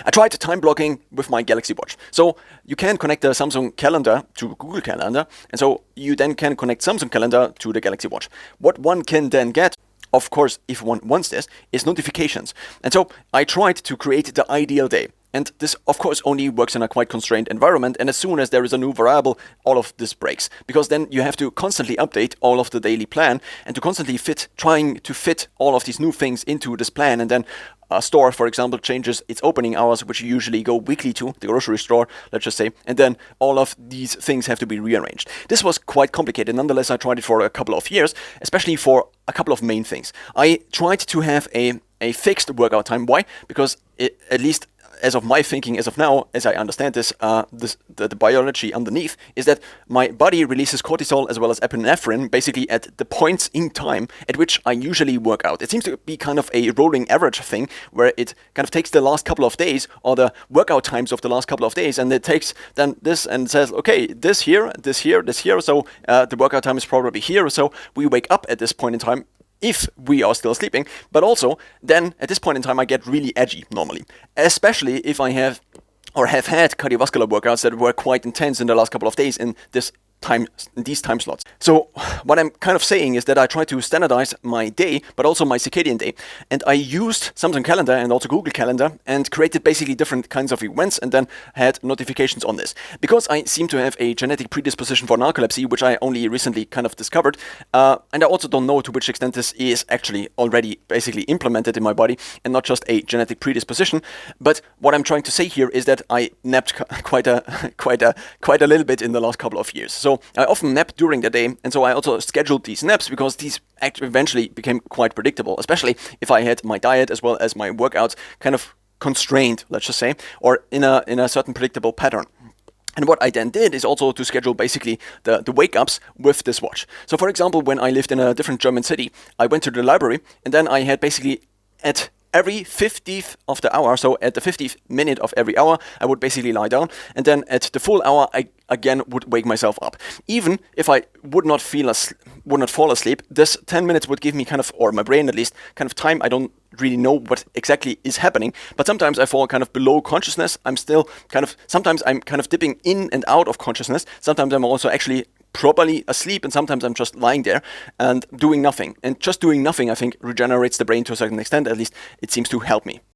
I tried time blocking with my Galaxy Watch. So you can connect the Samsung Calendar to Google Calendar, and so you then can connect Samsung Calendar to the Galaxy Watch. What one can then get, of course, if one wants this, is notifications. And so I tried to create the ideal day. And this, of course, only works in a quite constrained environment. And as soon as there is a new variable, all of this breaks. Because then you have to constantly update all of the daily plan and to constantly trying to fit all of these new things into this plan. And then a store, for example, changes its opening hours, which you usually go weekly to, the grocery store, let's just say. And then all of these things have to be rearranged. This was quite complicated. Nonetheless, I tried it for a couple of years, especially for a couple of main things. I tried to have a fixed workout time. Why? Because at least as of my thinking, as of now, as I understand this, the biology underneath is that my body releases cortisol as well as epinephrine basically at the points in time at which I usually work out. It seems to be kind of a rolling average thing where it kind of takes the last couple of days or the workout times of the last couple of days, and it takes then this and says, okay, this here, this here, this here, so the workout time is probably here, so we wake up at this point in time if we are still sleeping, but also then at this point in time I get really edgy normally, especially if I have had cardiovascular workouts that were quite intense in the last couple of days in these time slots. So what I'm kind of saying is that I try to standardize my day, but also my circadian day. And I used Samsung Calendar and also Google Calendar and created basically different kinds of events and then had notifications on this. Because I seem to have a genetic predisposition for narcolepsy, which I only recently kind of discovered. And I also don't know to which extent this is actually already basically implemented in my body and not just a genetic predisposition. But what I'm trying to say here is that I napped quite a little bit in the last couple of years. So I often nap during the day, and so I also scheduled these naps because these eventually became quite predictable, especially if I had my diet as well as my workouts kind of constrained, let's just say, or in a certain predictable pattern. And what I then did is also to schedule basically the wake-ups with this watch. So for example, when I lived in a different German city, I went to the library, and then I had basically at every 50th of the hour, so at the 50th minute of every hour, I would basically lie down, and then at the full hour, I again would wake myself up. Even if I would not fall asleep, this 10 minutes would give me kind of, or my brain at least, kind of time. I don't really know what exactly is happening, but sometimes I fall kind of below consciousness. Sometimes I'm kind of dipping in and out of consciousness. Sometimes I'm also actually properly asleep, and sometimes I'm just lying there and doing nothing. And just doing nothing, I think, regenerates the brain to a certain extent. At least it seems to help me.